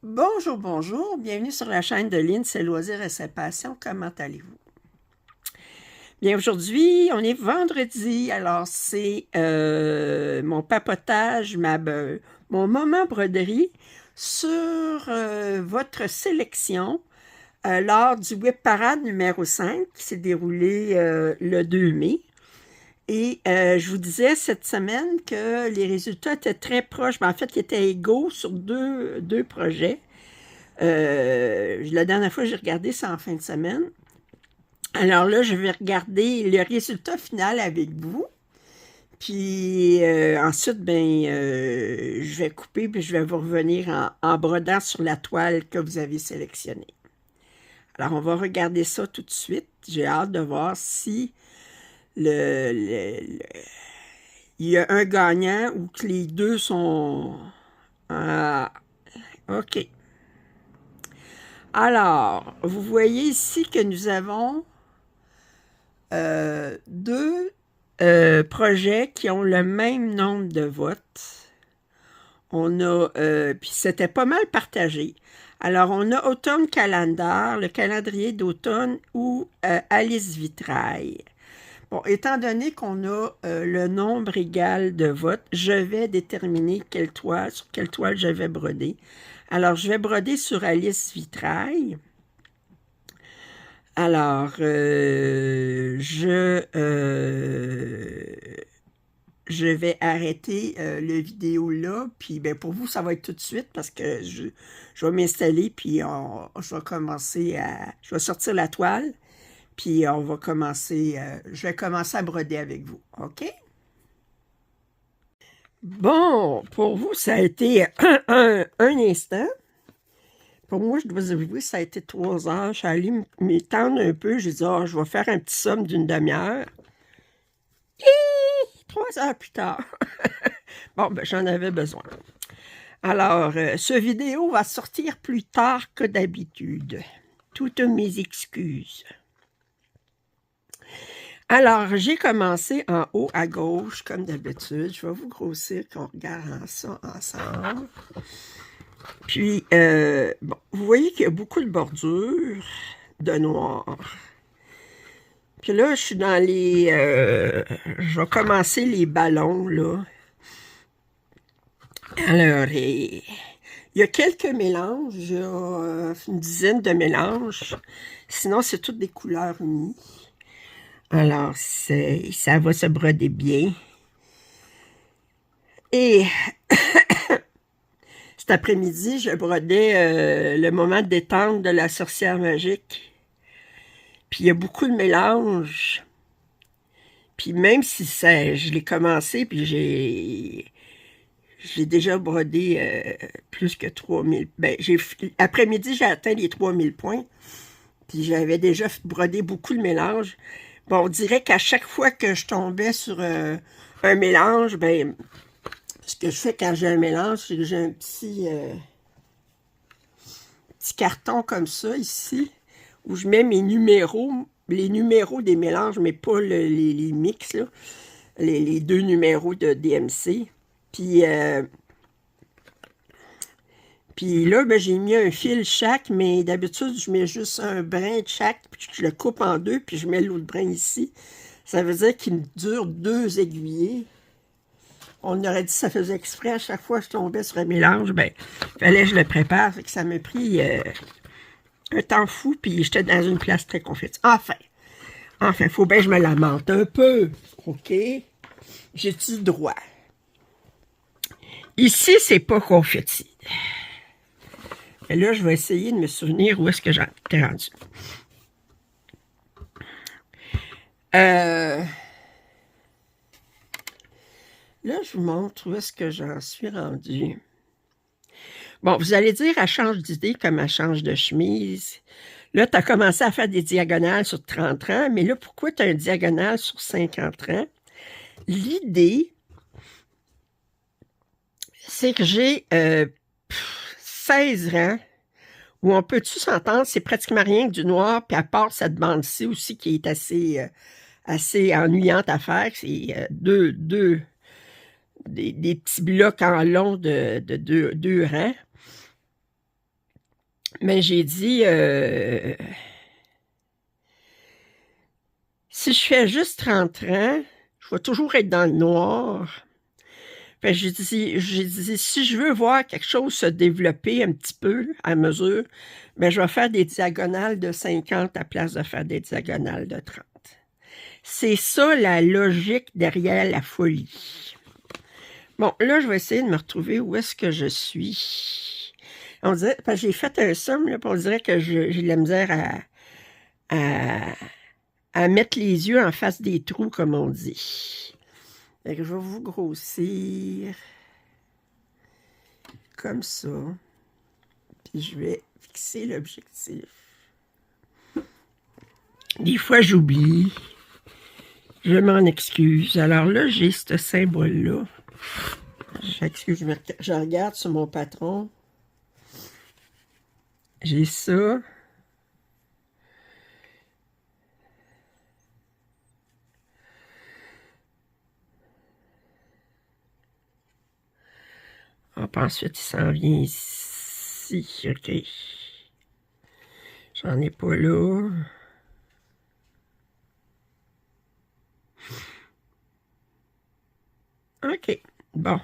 Bonjour, bonjour, bienvenue sur la chaîne de Lynn, c'est Loisirs et ses passions, comment allez-vous? Bien, aujourd'hui, on est vendredi, alors c'est mon papotage, mon moment broderie sur votre sélection lors du Web Parade numéro 5 qui s'est déroulé le 2 mai. Et je vous disais cette semaine que les résultats étaient très proches, mais en fait, ils étaient égaux sur deux projets. La dernière fois, j'ai regardé ça en fin de semaine. Alors là, je vais regarder le résultat final avec vous. Puis ensuite, je vais couper puis je vais vous revenir en brodant sur la toile que vous avez sélectionnée. Alors, on va regarder ça tout de suite. J'ai hâte de voir si il y a un gagnant ou que les deux sont... Ah, OK. Alors, vous voyez ici que nous avons deux projets qui ont le même nombre de votes. On a, puis c'était pas mal partagé. Alors, on a Automne Calendar, le calendrier d'automne ou Alice Vitrail. Bon, étant donné qu'on a le nombre égal de votes, je vais déterminer sur quelle toile je vais broder. Alors, je vais broder sur Alice Vitrail. Alors, je vais arrêter le vidéo là, puis ben, pour vous, ça va être tout de suite parce que je vais m'installer, puis je vais je vais sortir la toile, puis on va commencer, je vais commencer à broder avec vous, OK? Bon, pour vous, ça a été un instant. Pour moi, je dois avouer, ça a été 3 heures. Je suis allée m'étendre un peu. J'ai dit, oh, je vais faire un petit somme d'une demi-heure. 3 heures plus tard. Bon, ben, j'en avais besoin. Alors, ce vidéo va sortir plus tard que d'habitude. Toutes mes excuses. Alors, j'ai commencé en haut à gauche, comme d'habitude. Je vais vous grossir qu'on regarde ça ensemble. Puis, bon, vous voyez qu'il y a beaucoup de bordures de noir. Puis là, je suis dans les... je vais commencer les ballons, là. Alors, il y a quelques mélanges. Il y a une dizaine de mélanges. Sinon, c'est toutes des couleurs unies. Alors, ça va se broder bien. Et cet après-midi, je brodais le moment de détente de la sorcière magique. Puis il y a beaucoup de mélanges. Puis même si je l'ai commencé, puis j'ai déjà brodé plus que 3000. Ben, après-midi, j'ai atteint les 3000 points. Puis j'avais déjà brodé beaucoup de mélanges. Bon, on dirait qu'à chaque fois que je tombais sur un mélange, ben, ce que je fais quand j'ai un mélange, c'est que j'ai un petit carton comme ça, ici, où je mets mes numéros, les numéros des mélanges, mais pas les mix, là, les deux numéros de DMC. Puis là, ben, j'ai mis un fil chaque, mais d'habitude, je mets juste un brin de chaque, puis je le coupe en deux, puis je mets l'autre brin ici. Ça veut dire qu'il me dure 2 aiguillés. On aurait dit que ça faisait exprès à chaque fois que je tombais sur un mélange. Ben, fallait que je le prépare, fait que ça m'a pris un temps fou, puis j'étais dans une place très confite. Enfin, faut bien que je me lamente un peu, OK? J'ai-tu le droit? Ici, c'est pas confetti. Et là, je vais essayer de me souvenir où est-ce que j'étais rendu. Là, je vous montre où est-ce que j'en suis rendu. Bon, vous allez dire, elle change d'idée comme elle change de chemise. Là, tu as commencé à faire des diagonales sur 30 ans, mais là, pourquoi tu as un diagonale sur 50 ans? L'idée, c'est que j'ai 16 rangs où on peut-tu s'entendre, c'est pratiquement rien que du noir, puis à part cette bande-ci aussi qui est assez ennuyante à faire, c'est des petits blocs en long de deux rangs. Mais j'ai dit, si je fais juste 30 ans, je vais toujours être dans le noir. Fait que j'ai dit, si je veux voir quelque chose se développer un petit peu à mesure, ben je vais faire des diagonales de 50 à place de faire des diagonales de 30. C'est ça la logique derrière la folie. Bon, là, je vais essayer de me retrouver où est-ce que je suis. On dirait, parce que j'ai fait un somme, là, puis on dirait que j'ai de la misère à, à mettre les yeux en face des trous, comme on dit. Fait que je vais vous grossir comme ça. Puis je vais fixer l'objectif. Des fois, j'oublie. Je m'en excuse. Alors là, j'ai ce symbole-là. J'excuse, je regarde sur mon patron. J'ai ça. Hop, ensuite, il s'en vient ici. OK. J'en ai pas là. OK. Bon.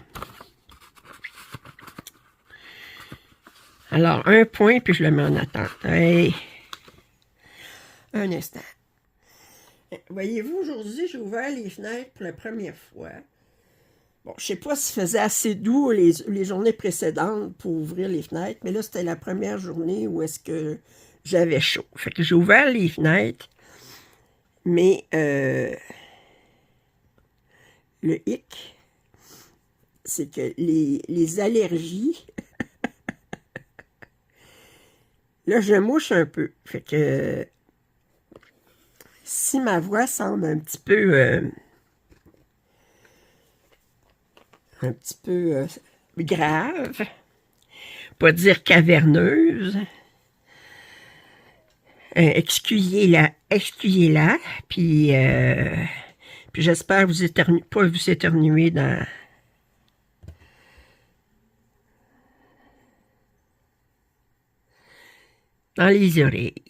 Alors, un point, puis je le mets en attente. Hey. Un instant. Voyez-vous, aujourd'hui, j'ai ouvert les fenêtres pour la première fois. Bon, je sais pas s'il faisait assez doux les journées précédentes pour ouvrir les fenêtres, mais là, c'était la première journée où est-ce que j'avais chaud. Fait que j'ai ouvert les fenêtres, mais le hic, c'est que les allergies, là, je mouche un peu. Fait que si ma voix semble un petit peu grave, pas dire caverneuse, excusez-la, puis j'espère pas vous éternuer dans les oreilles.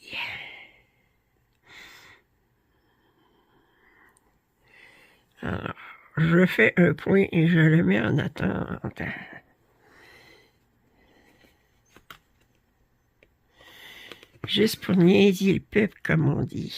Alors, je fais un point et je le mets en attente. Juste pour niaiser le peuple, comme on dit.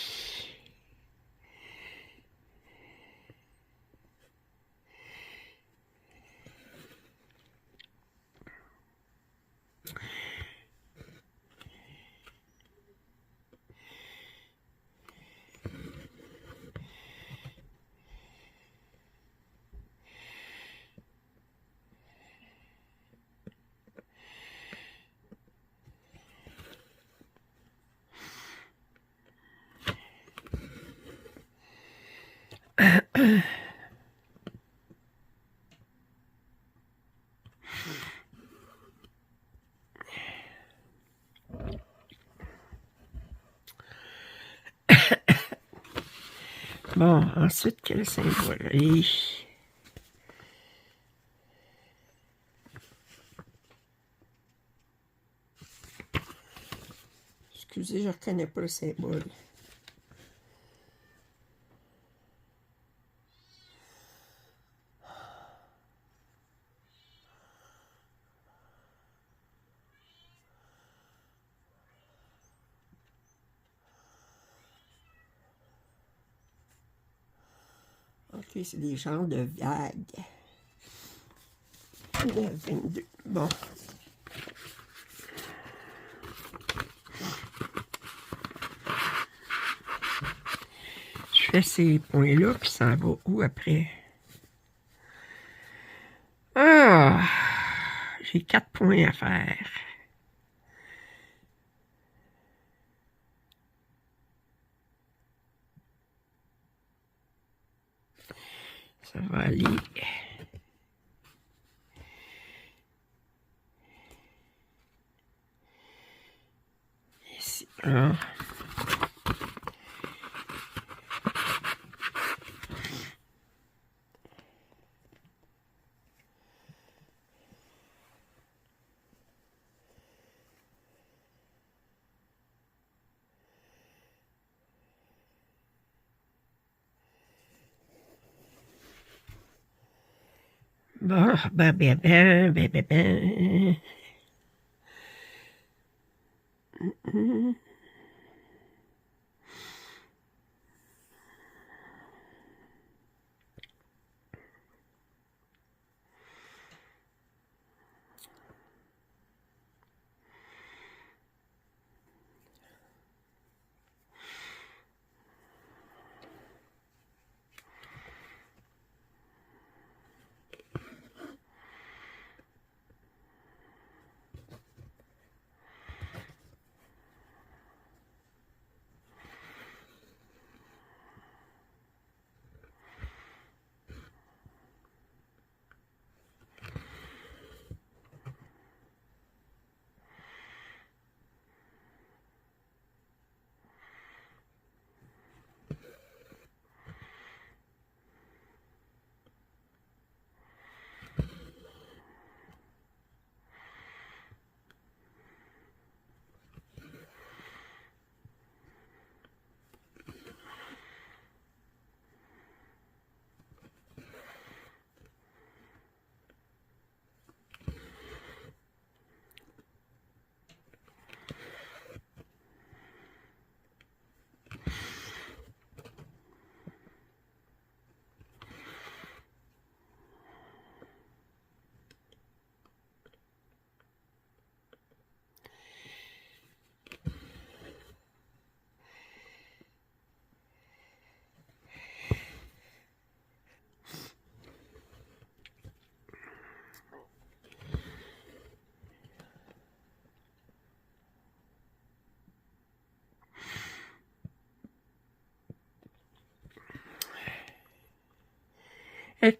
Bon, ensuite, quel symbole? Excusez, je ne reconnais pas le symbole. OK, c'est des genres de vagues. De 22. Bon. Je fais ces points-là, puis ça va où après? Ah! J'ai 4 points à faire. Ça va aller ici. Ah. Bon, ben.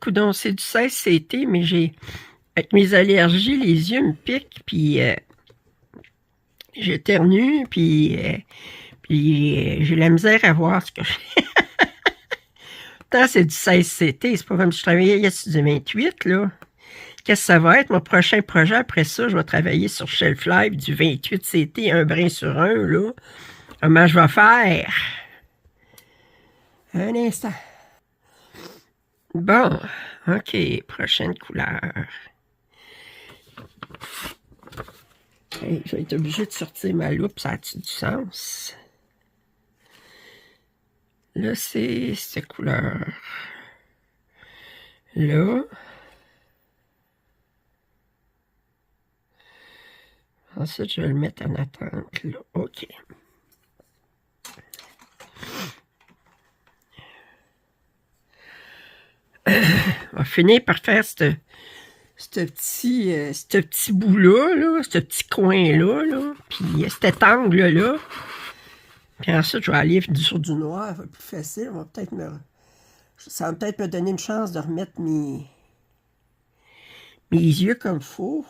Coudonc, c'est du 16CT, mais avec mes allergies, les yeux me piquent, puis j'éternue, puis j'ai la misère à voir ce que je fais. Pourtant, c'est du 16CT, c'est pas comme si je travaillais sur du 28, là. Qu'est-ce que ça va être? Mon prochain projet, après ça, je vais travailler sur Shelf Life du 28CT, un brin sur un, là. Comment je vais faire? Un instant. Bon, OK, prochaine couleur. Hey, je vais être obligé de sortir ma loupe, ça a-tu du sens? Là, c'est cette couleur. Là. Ensuite, je vais le mettre en attente, là. OK. On va finir par faire ce petit bout-là, ce petit coin-là, là, puis cet angle-là. Puis ensuite, je vais aller sur du noir, ça va être plus facile. Ça va peut-être me donner une chance de remettre mes yeux comme il faut.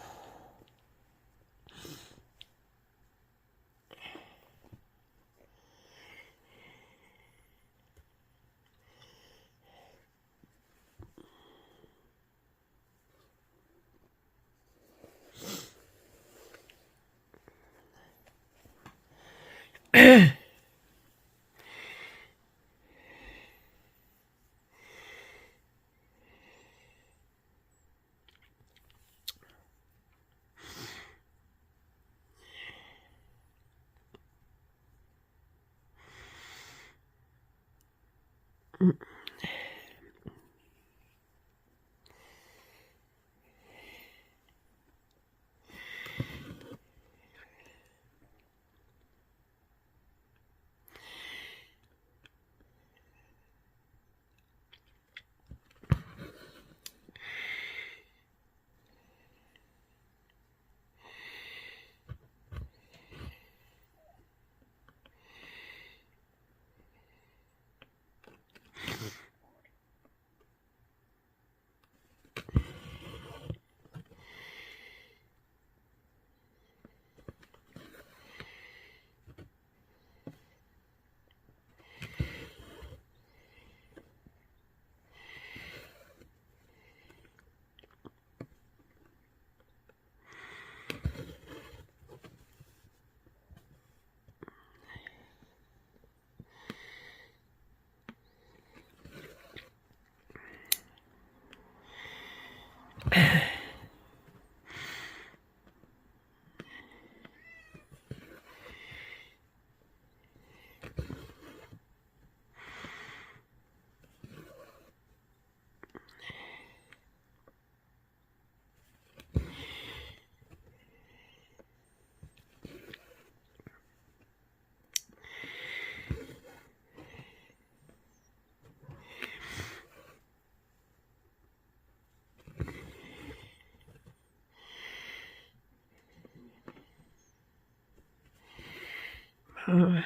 Ah.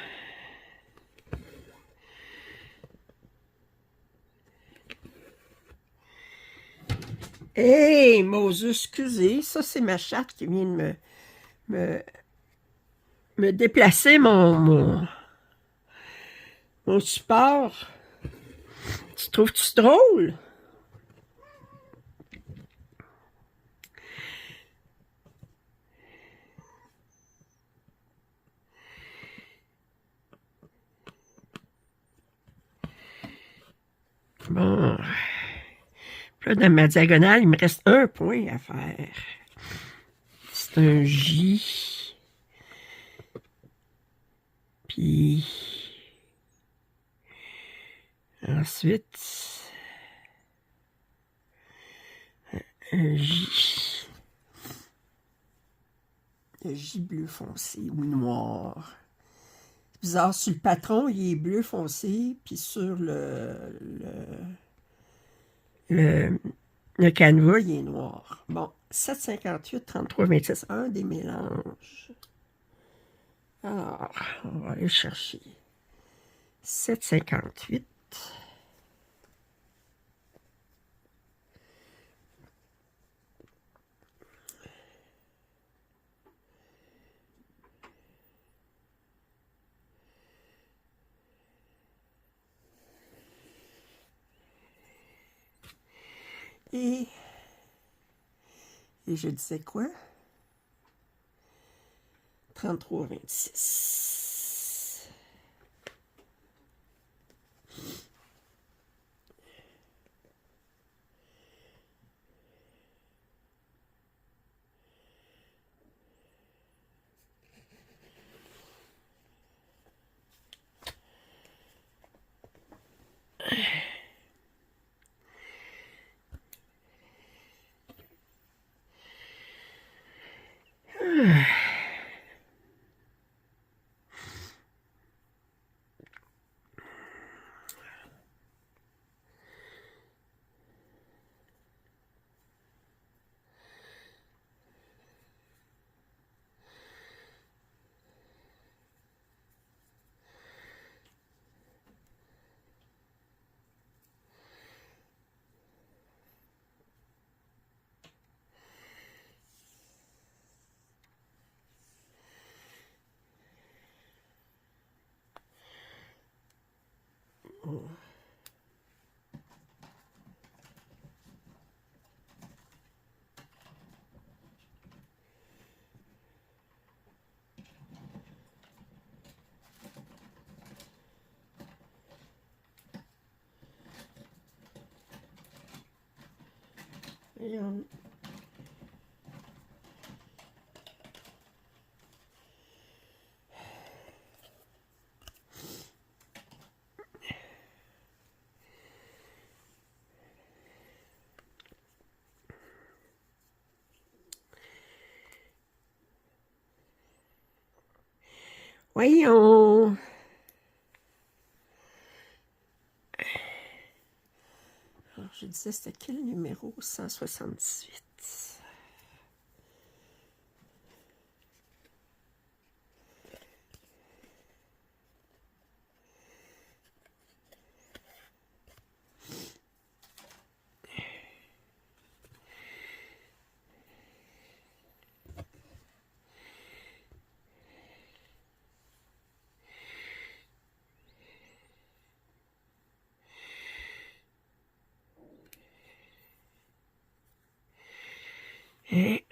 Hey, Moses, excusez, ça c'est ma chatte qui vient de me, me déplacer mon support. Tu trouves-tu drôle? Bon. Puis là, dans ma diagonale, il me reste un point à faire. C'est un J. Puis ensuite, un J. Le J bleu foncé ou noir. C'est bizarre, sur le patron, il est bleu foncé, puis sur le, le canevas, il est noir. Bon, 7,58, 33, 26, un des mélanges. Alors, on va aller chercher 7,58. Et je disais quoi? 33, 26. Et voyons. Alors, je disais, c'était quel numéro? 178. Et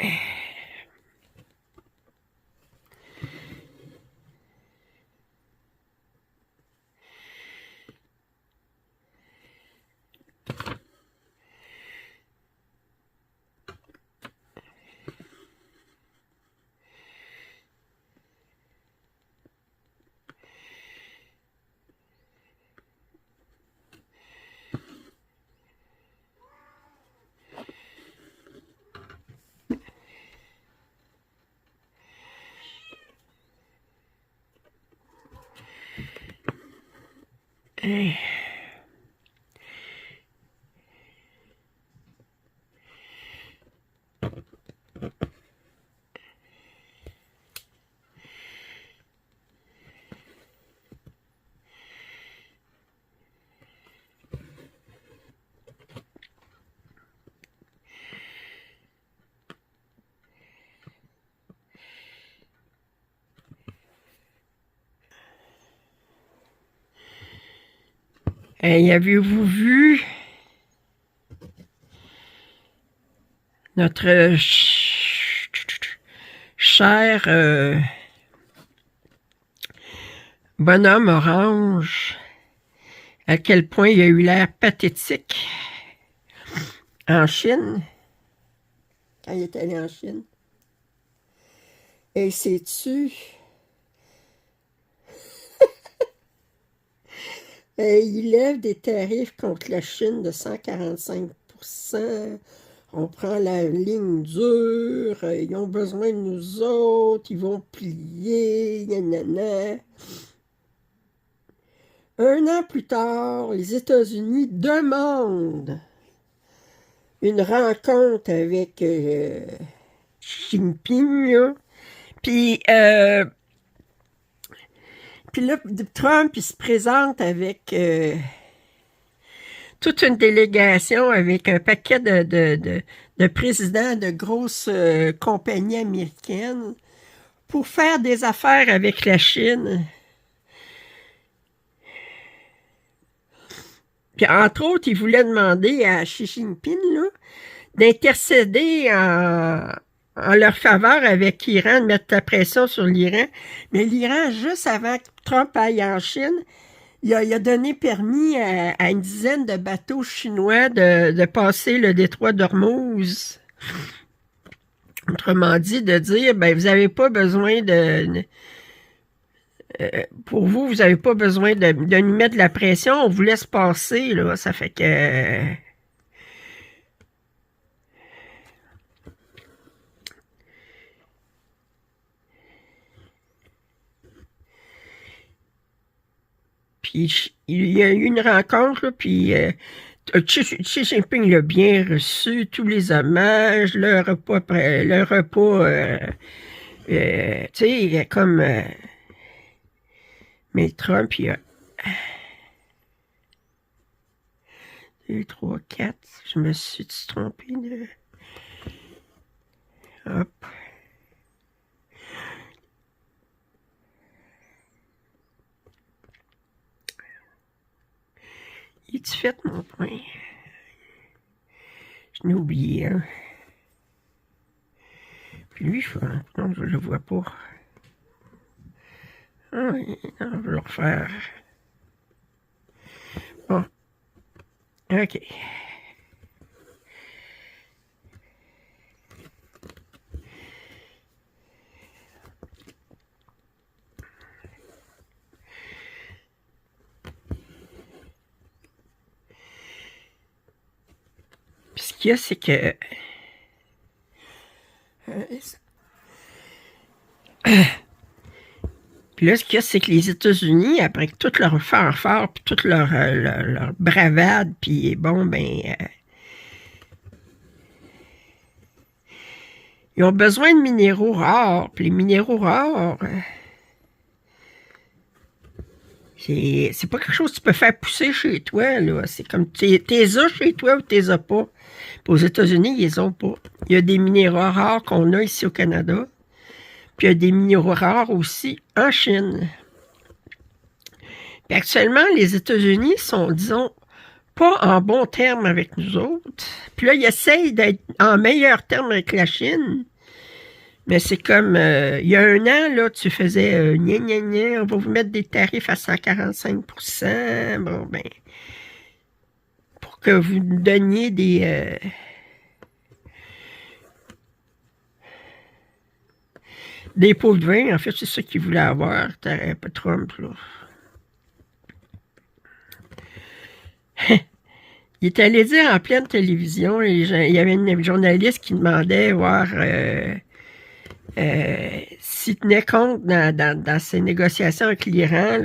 Hey, avez-vous vu notre cher bonhomme orange, à quel point il a eu l'air pathétique en Chine, quand il est allé en Chine? Et sais-tu, il lève des tarifs contre la Chine de 145%. On prend la ligne dure, ils ont besoin de nous autres, ils vont plier, nanana. Un an plus tard, les États-Unis demandent une rencontre avec Xi Jinping, là. Puis là, Trump, il se présente avec toute une délégation, avec un paquet de présidents de grosses compagnies américaines pour faire des affaires avec la Chine. Puis, entre autres, il voulait demander à Xi Jinping d'intercéder en leur faveur avec l'Iran, de mettre la pression sur l'Iran. Mais l'Iran, juste avant que Trump aille en Chine, il a donné permis à une dizaine de bateaux chinois de passer le détroit d'Ormuz. Autrement dit, de dire, ben, vous n'avez pas besoin pour vous, vous n'avez pas besoin de nous mettre de la pression, on vous laisse passer, là. Ça fait que... Puis il y a eu une rencontre, là, puis Xi Jinping l'a bien reçu, tous les hommages, le repas, tu sais, comme... mais Trump, il a... 2, 3, 4, je me suis trompé de... Hop. Il est fait, mon point? Je l'ai oublié, hein. Puis lui, non, je le vois pas. Ah, non, je vais le refaire. Bon. OK. Puis ce qu'il y a, c'est que... Puis là, ce qu'il y a, c'est que les États-Unis, après tout leur fanfare, puis toute leur bravade, puis bon, ben... ils ont besoin de minéraux rares, puis les minéraux rares... c'est pas quelque chose que tu peux faire pousser chez toi, là. C'est comme, t'es as chez toi ou t'es as pas. Puis aux États-Unis, ils les ont pas. Il y a des minéraux rares qu'on a ici au Canada, puis il y a des minéraux rares aussi en Chine. Puis actuellement, les États-Unis sont, disons, pas en bon terme avec nous autres. Puis là, ils essayent d'être en meilleur terme avec la Chine. Mais c'est comme, il y a un an, là, tu faisais, gna gna gna, on va vous mettre des tarifs à 145%. Bon, ben, pour que vous nous donniez des pots de vin. En fait, c'est ça qu'ils voulaient avoir, pas Trump, là. Il est allé dire en pleine télévision, il y avait une journaliste qui demandait voir s'il tenait compte dans ses négociations avec l'Iran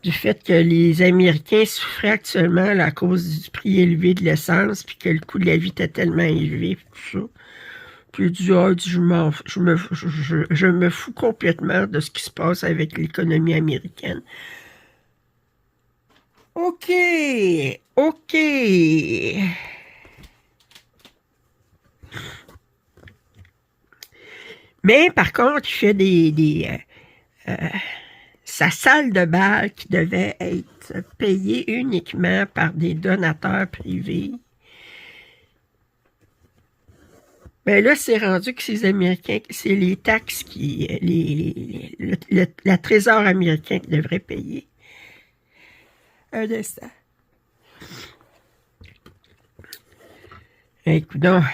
du fait que les Américains souffraient actuellement là, à cause du prix élevé de l'essence, puis que le coût de la vie était tellement élevé, tout ça. Puis il dit, je me fous complètement de ce qui se passe avec l'économie américaine. OK, OK. Mais par contre, il fait sa salle de bal qui devait être payée uniquement par des donateurs privés. Ben là, c'est rendu que ces Américains, c'est les taxes qui, la trésor américain qui devrait payer. Un instant. Écoute donc.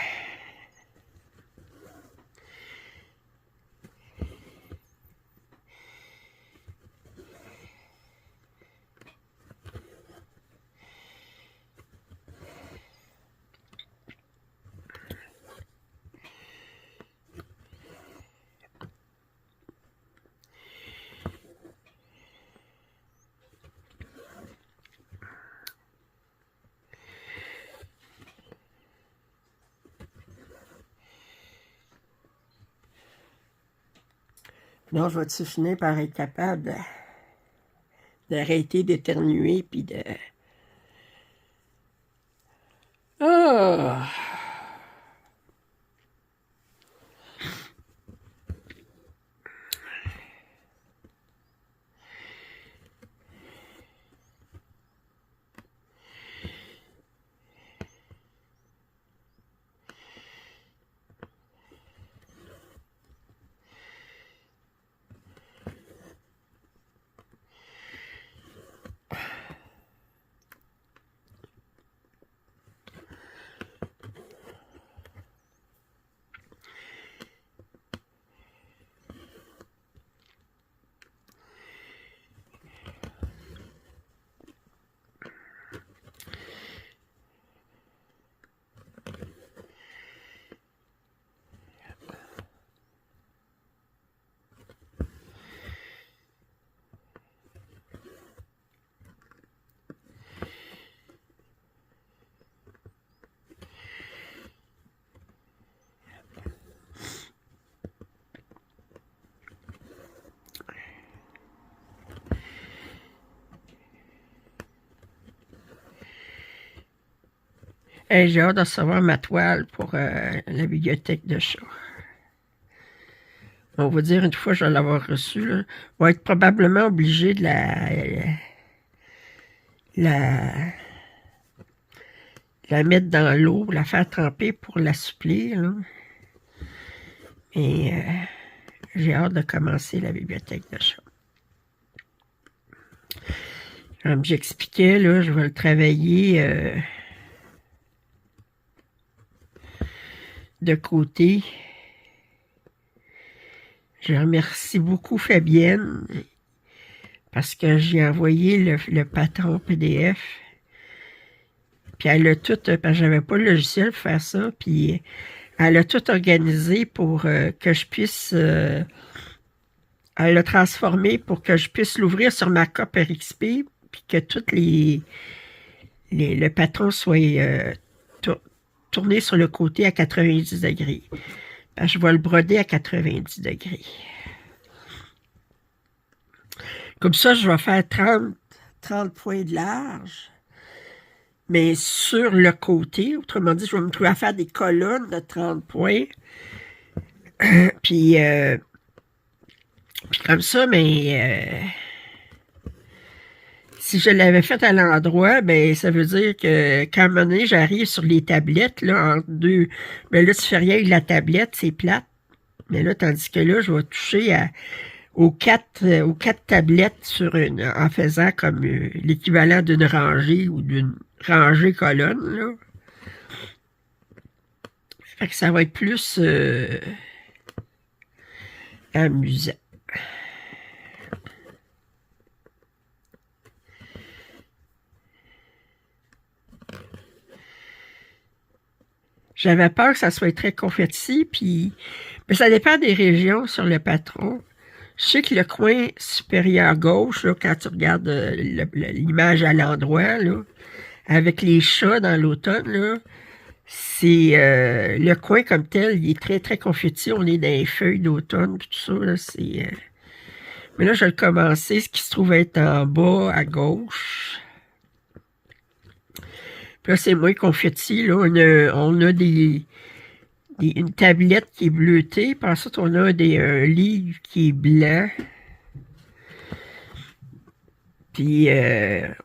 Non, je vais-tu finir par être capable d'arrêter d'éternuer puis de... Ah! Hey, j'ai hâte de recevoir ma toile pour la bibliothèque de chat. On va dire une fois que je vais l'avoir reçue, là, on va être probablement obligé de la mettre dans l'eau, la faire tremper pour l'assouplir. Là. Et j'ai hâte de commencer la bibliothèque de chat. Comme j'expliquais, là, je vais le travailler de côté. Je remercie beaucoup Fabienne parce que j'ai envoyé le patron PDF. Puis elle a tout, parce que j'avais pas le logiciel pour faire ça, puis elle a tout organisé pour que je puisse... elle l'a transformé pour que je puisse l'ouvrir sur ma cope RXP, puis que toutes le patron soit tourné sur le côté à 90 degrés. Ben, je vais le broder à 90 degrés. Comme ça, je vais faire 30 points de large. Mais sur le côté, autrement dit, je vais me trouver à faire des colonnes de 30 points. Puis comme ça, mais si je l'avais fait à l'endroit, ben ça veut dire que quand à un moment donné, j'arrive sur les tablettes, là, entre deux, ben là, tu fais rien avec la tablette, c'est plate. Mais là, tandis que là, je vais toucher aux quatre tablettes en faisant comme l'équivalent d'une rangée ou d'une rangée colonne, là. Fait que ça va être plus amusant. J'avais peur que ça soit très confetti, puis mais ça dépend des régions sur le patron. Je sais que le coin supérieur gauche, là, quand tu regardes l'image à l'endroit, là, avec les chats dans l'automne, là, c'est le coin comme tel, il est très, très confetti. On est dans les feuilles d'automne, tout ça, là, c'est... Mais là, je vais le commencer, ce qui se trouve être en bas, à gauche. Puis là, c'est moins confetti, là. On a une tablette qui est bleutée, puis ensuite, on a un livre qui est blanc. Puis,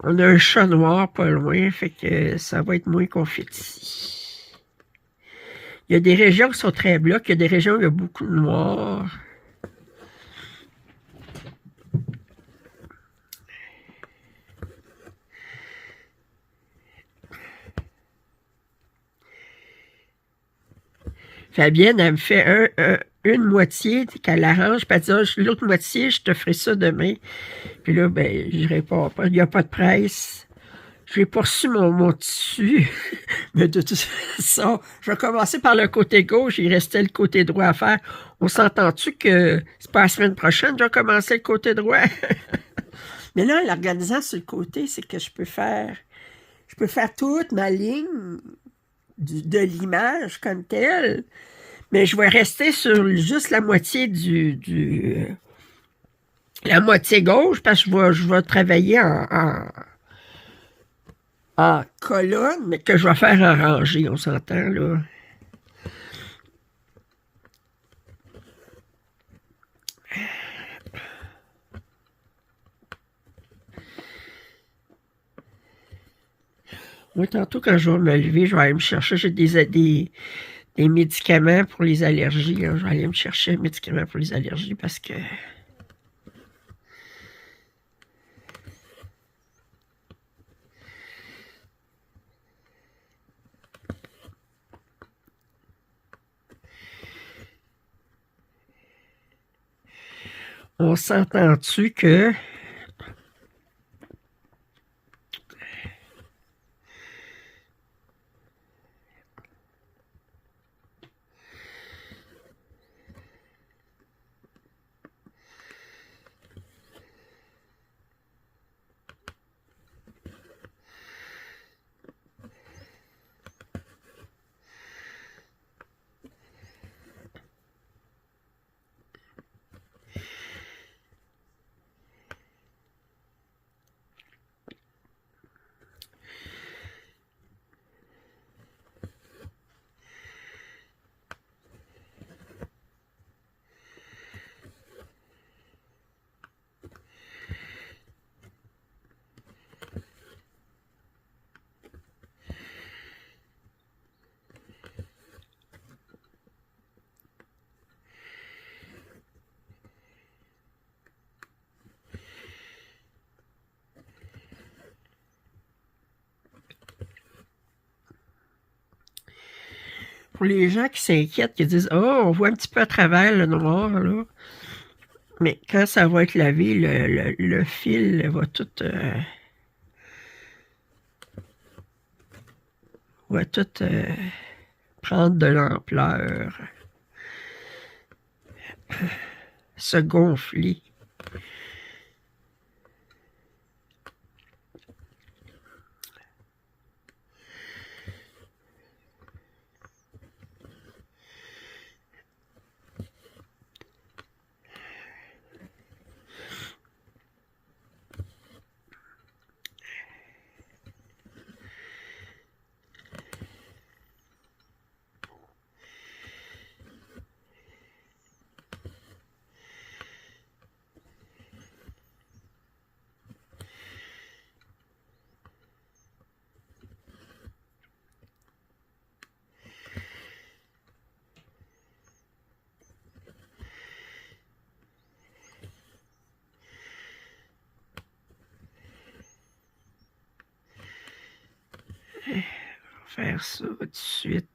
on a un chat noir pas loin, fait que ça va être moins confetti. Il y a des régions qui sont très blocs, il y a des régions où il y a beaucoup de noir. Fabienne, elle me fait une moitié qu'elle arrange, puis elle dit, l'autre moitié, je te ferai ça demain. Puis là, ben, je réponds pas, il n'y a pas de presse. J'ai pas reçu mon tissu, mais de toute façon, je vais commencer par le côté gauche, il restait le côté droit à faire. On s'entend-tu que c'est pas la semaine prochaine que je vais commencer le côté droit? Mais là, en l'organisant sur le côté, c'est que je peux faire toute ma ligne de l'image comme telle, mais je vais rester sur juste la moitié la moitié gauche, parce que je vais travailler en colonne, mais que je vais faire en rangée, on s'entend, là. Moi, tantôt, quand je vais me lever, je vais aller me chercher, j'ai des médicaments pour les allergies. Hein. Je vais aller me chercher un médicament pour les allergies parce que... On s'entend-tu que... Pour les gens qui s'inquiètent, qui disent « Oh, on voit un petit peu à travers le noir, là. » Mais quand ça va être lavé, le fil va tout... prendre de l'ampleur, se gonfler. Faire ça tout de suite.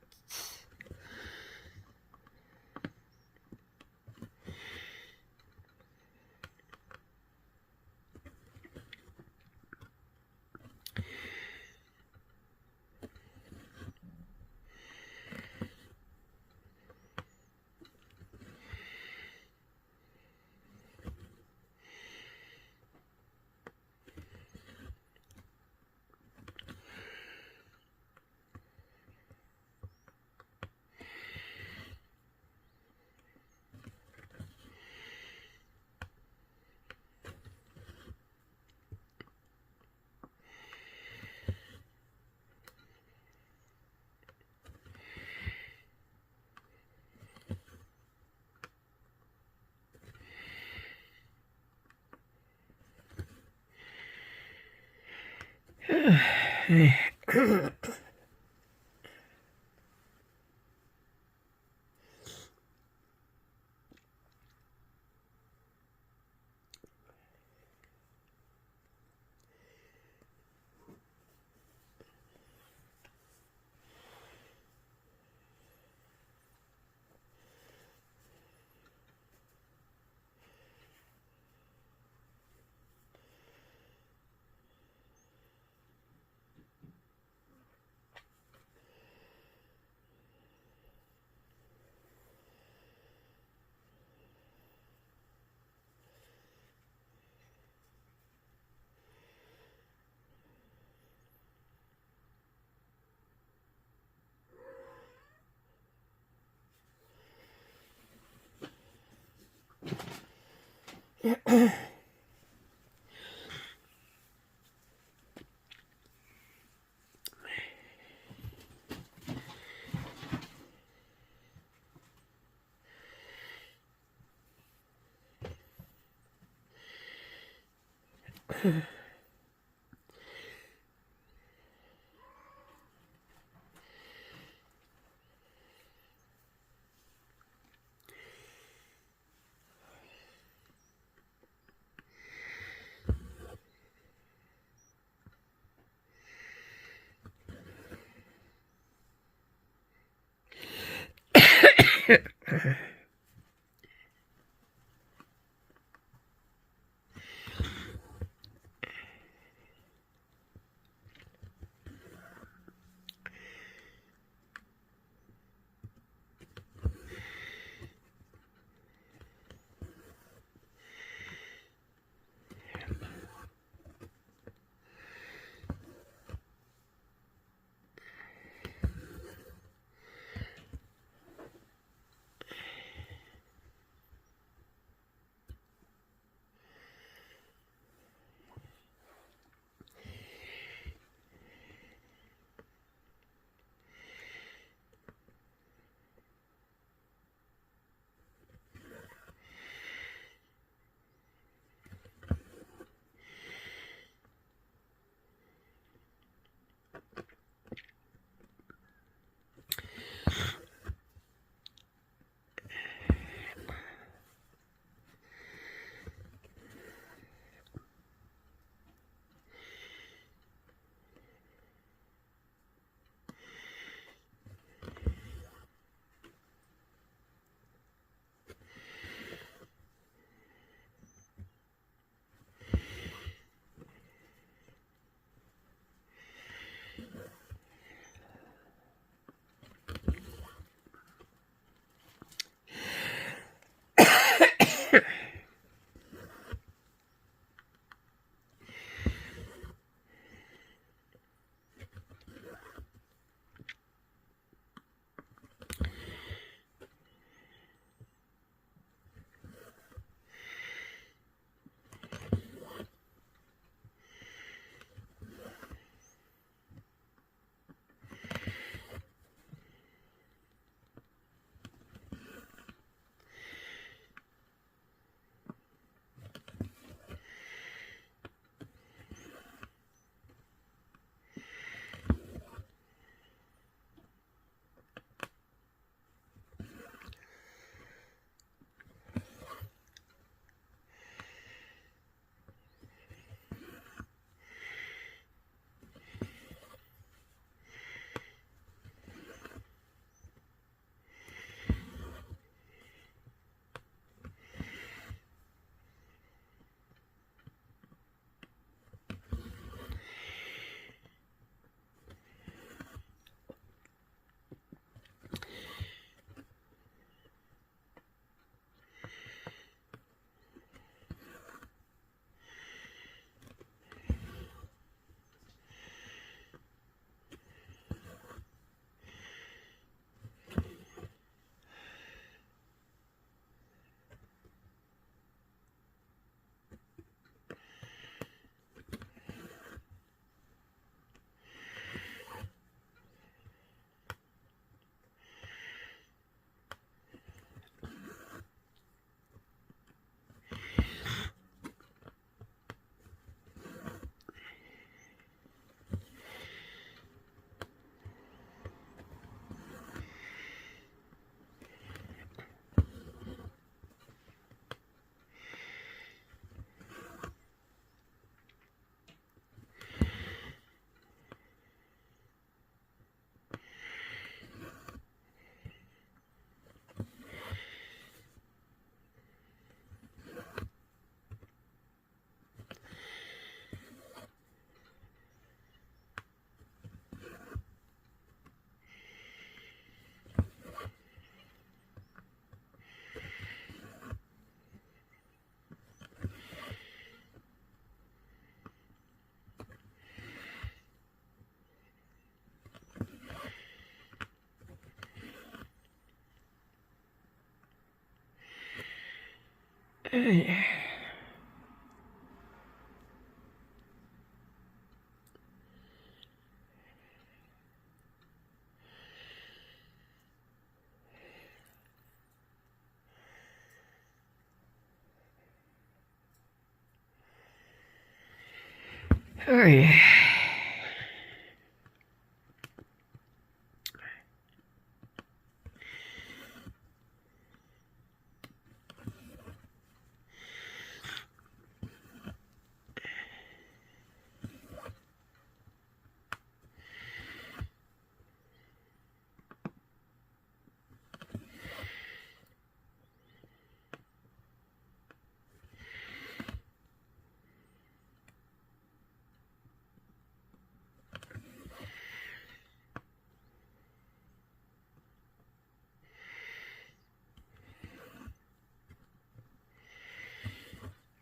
Oui.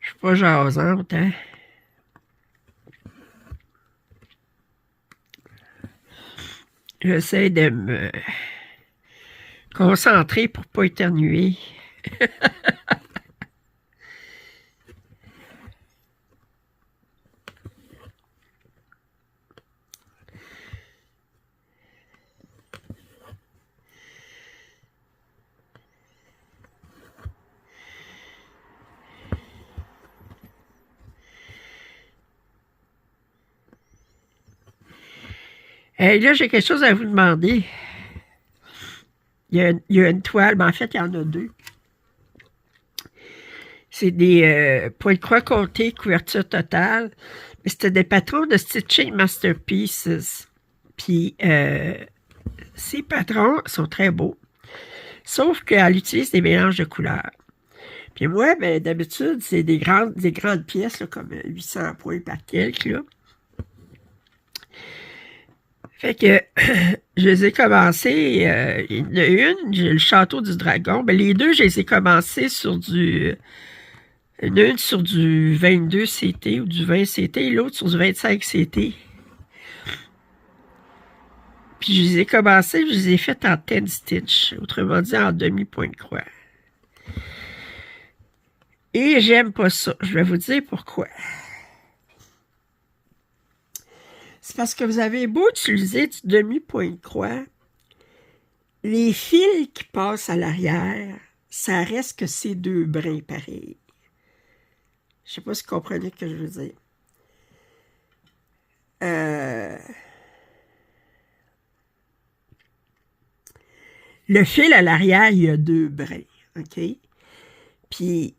Je suis pas jasante, hein? J'essaie de me concentrer pour pas éternuer. Hey, là, j'ai quelque chose à vous demander. Il y a une toile, mais en fait, il y en a deux. C'est des points de croix comptés, couverture totale. Mais c'était des patrons de Stitching Masterpieces. Puis, ces patrons sont très beaux. Sauf qu'elle utilise des mélanges de couleurs. Puis moi, ben, d'habitude, c'est des grandes pièces, là, comme 800 points par quelques, là. Fait que je les ai commencés, il y en a une, j'ai le Château du Dragon. Ben, les deux, je les ai commencés sur du... Une sur du 22 CT ou du 20 CT, et l'autre sur du 25 CT. Puis je les ai commencés, je les ai faites en 10 stitch, autrement dit en demi-point de croix. Et j'aime pas ça. Je vais vous dire pourquoi. C'est parce que vous avez beau utiliser du demi-point de croix, les fils qui passent à l'arrière, ça reste que ces deux brins pareils. Je sais pas si vous comprenez ce que je veux dire. Le fil à l'arrière, il y a deux brins, OK? Puis,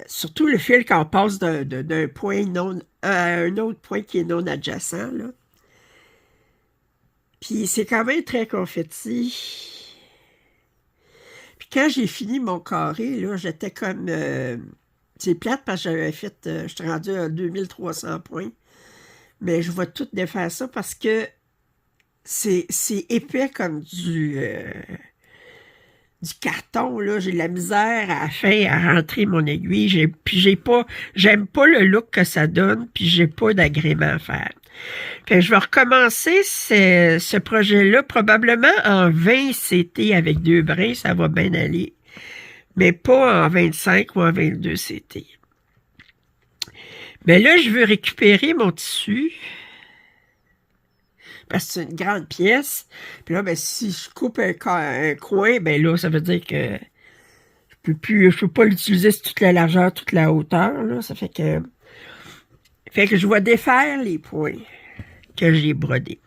surtout le fil quand on passe d'un point non à un autre point qui est non adjacent, là. Puis c'est quand même très confetti. Puis quand j'ai fini mon carré, là, j'étais comme... c'est plate parce que j'avais fait... j'étais rendu à 2300 points. Mais je vais tout défaire ça parce que c'est épais comme du carton, là. J'ai de la misère à la fin à rentrer mon aiguille. Puis j'aime pas le look que ça donne, puis j'ai pas d'agrément à faire. Fait que je vais recommencer ce projet-là probablement en 20 CT avec deux brins, ça va bien aller. Mais pas en 25 ou en 22 CT. Mais là, je veux récupérer mon tissu. Parce que c'est une grande pièce. Puis là, ben, si je coupe un coin, ben là, ça veut dire que je peux pas l'utiliser sur toute la largeur, toute la hauteur, là. Ça fait que je vais défaire les points que j'ai brodés.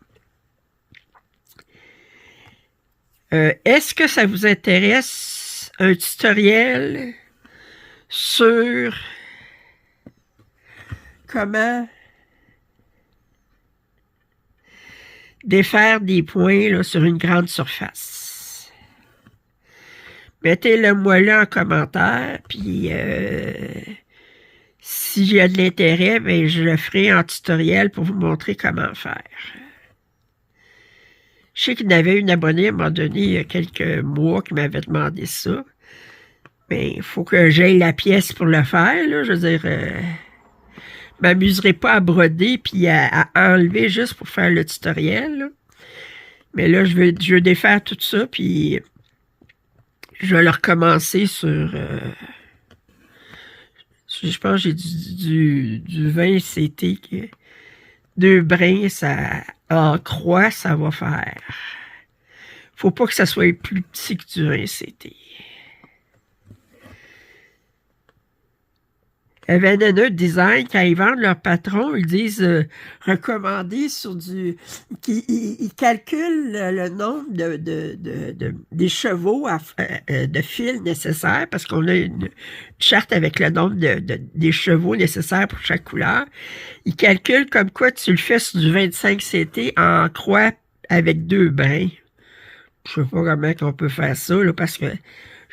Est-ce que ça vous intéresse un tutoriel sur comment défaire des points là, sur une grande surface? Mettez-le moi là en commentaire, puis s'il y a de l'intérêt, ben, je le ferai en tutoriel pour vous montrer comment faire. Je sais qu'il y avait une abonnée à un moment donné, il y a quelques mois, qui m'avait demandé ça. Mais il faut que j'aille la pièce pour le faire, là. Je veux dire, je m'amuserai pas à broder puis à enlever juste pour faire le tutoriel, là. Mais là, je veux défaire tout ça, puis je vais le recommencer sur Je pense que j'ai du 20 CT. 2 brins, ça, en croix, ça va faire. Faut pas que ça soit plus petit que du 20 CT. Vanana Design, quand ils vendent leur patron, ils disent recommander sur du... Ils calculent le nombre des chevaux de fils nécessaires parce qu'on a une charte avec le nombre des chevaux nécessaires pour chaque couleur. Ils calculent comme quoi tu le fais sur du 25 CT en croix avec 2 brins. Je sais pas comment on peut faire ça, là, parce que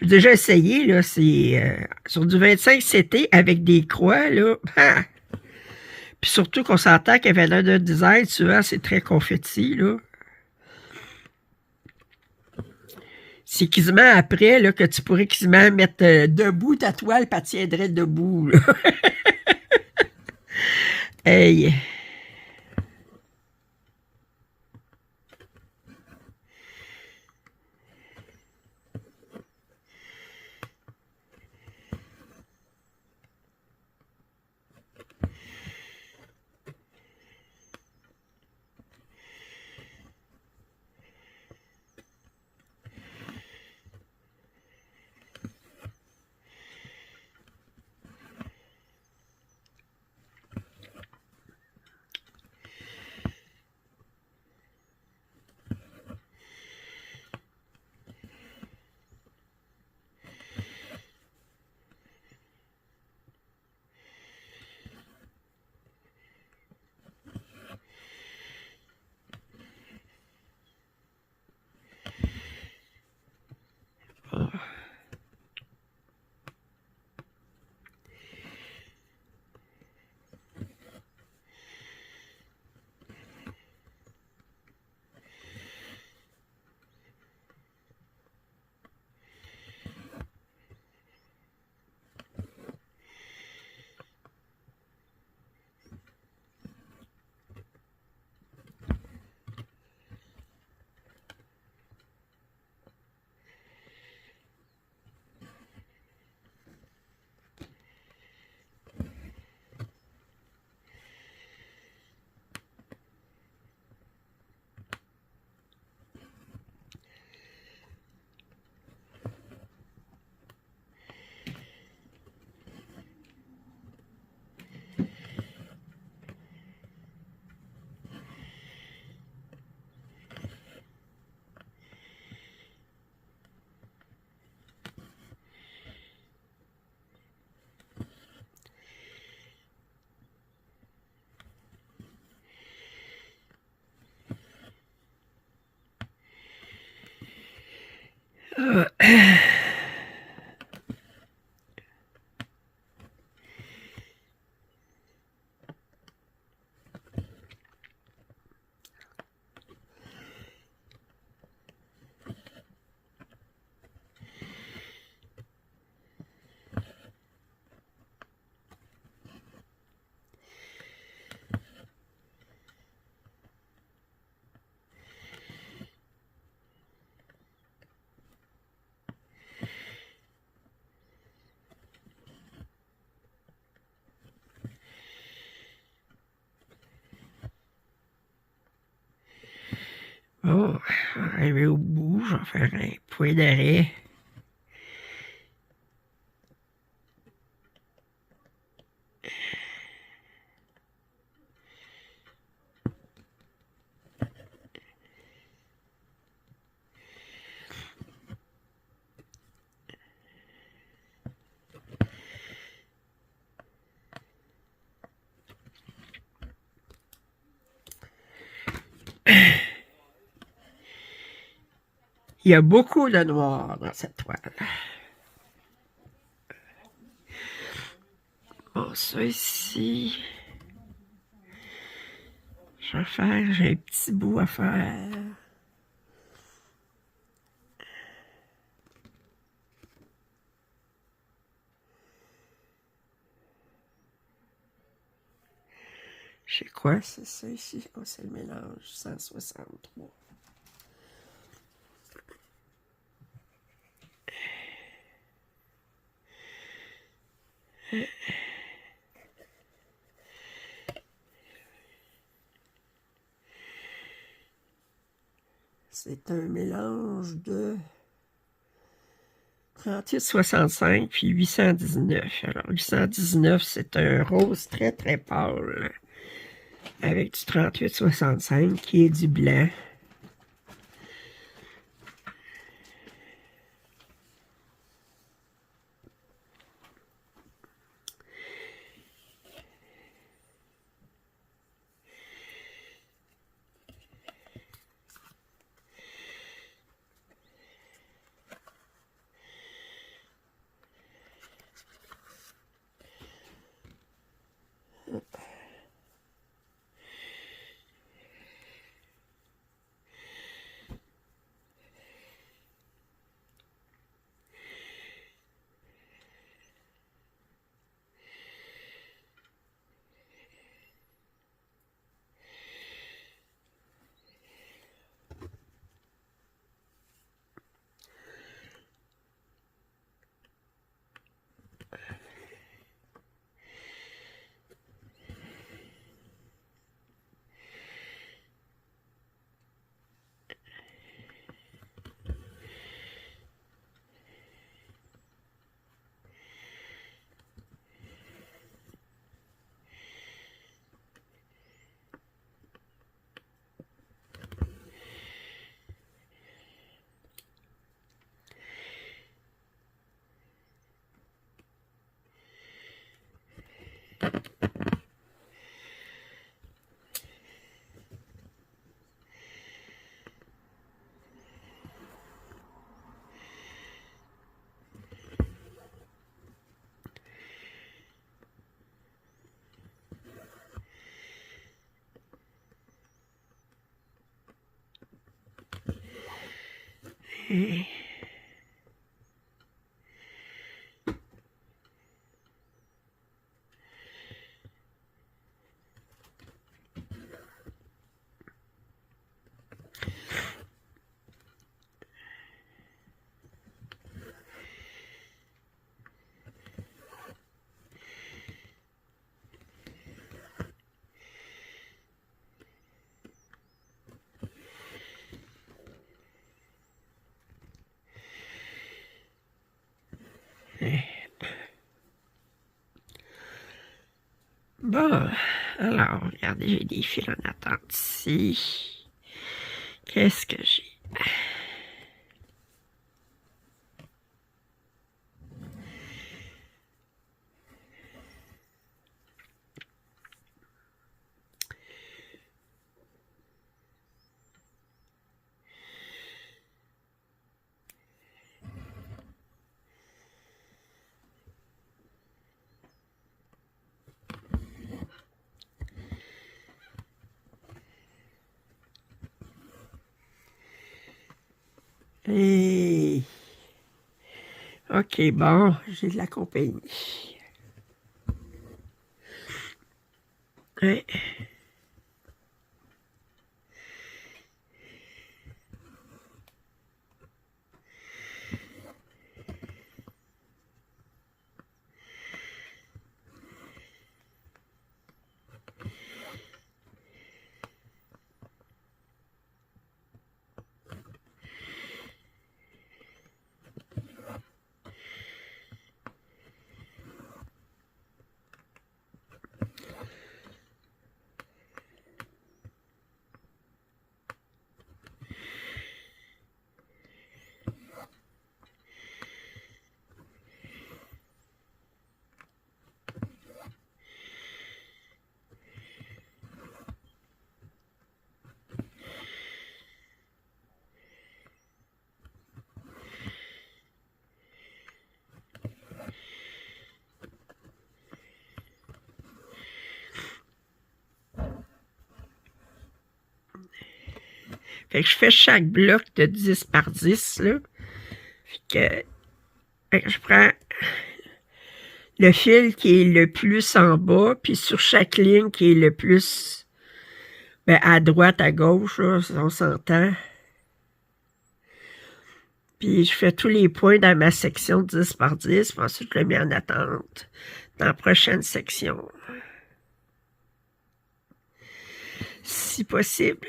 j'ai déjà essayé, là, c'est sur du 25 CT avec des croix, là. Ah! Puis surtout qu'on s'entend qu'avec un design, souvent, c'est très confetti, là. C'est quasiment après, là, que tu pourrais quasiment mettre debout ta toile, puis elle tiendrait debout, là. Hey! Oh, arrivé au bout, je vais faire un point d'arrêt. Il y a beaucoup de noir dans cette toile. Bon, ça ici, je vais faire, j'ai un petit bout à faire. Je sais quoi, c'est ça ici? Oh, c'est le mélange 163. C'est un mélange de 38,65 puis 819. Alors, 819, c'est un rose très, très pâle avec du 38,65 qui est du blanc. Et bon, alors, regardez, j'ai des fils en attente ici. Qu'est-ce que j'ai? Et... OK, bon, j'ai de la compagnie. Ouais. Fait que je fais chaque bloc de 10 par 10, là. Fait que je prends le fil qui est le plus en bas, puis sur chaque ligne qui est le plus à droite, à gauche, là, on s'entend. Puis je fais tous les points dans ma section 10 par 10, puis ensuite je le mets en attente dans la prochaine section. Si possible.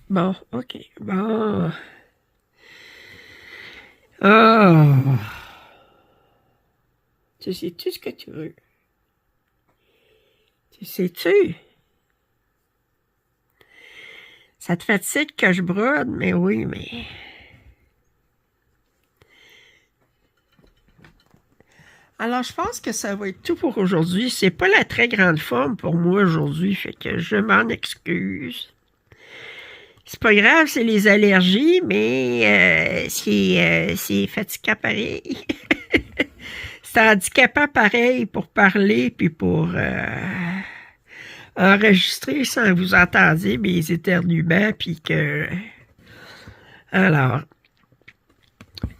Bon, OK. Bon. Oh. Tu sais-tu ce que tu veux? Tu sais-tu? Ça te fatigue que je brode? Mais oui, mais... Alors, je pense que ça va être tout pour aujourd'hui. C'est pas la très grande forme pour moi aujourd'hui, fait que je m'en excuse. C'est pas grave, c'est les allergies, mais c'est fatigant pareil. C'est handicapant pareil pour parler, puis pour enregistrer sans que vous entendiez mes éternuements, puis que... Alors,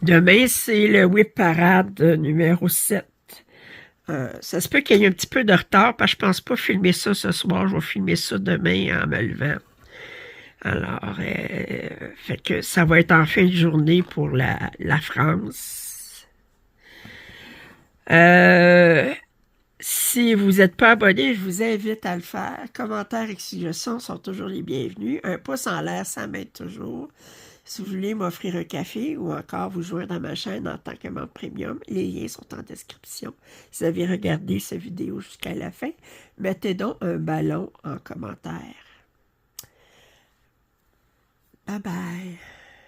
demain, c'est le Whip Parade numéro 7. Ça se peut qu'il y ait un petit peu de retard, parce que je pense pas filmer ça ce soir. Je vais filmer ça demain en me levant. Alors, fait que ça va être en fin de journée pour la France. Si vous n'êtes pas abonné, je vous invite à le faire. Commentaires et suggestions sont toujours les bienvenus. Un pouce en l'air, ça m'aide toujours. Si vous voulez m'offrir un café ou encore vous joindre dans ma chaîne en tant que membre premium, les liens sont en description. Si vous avez regardé cette vidéo jusqu'à la fin, mettez donc un ballon en commentaire. Bye bye.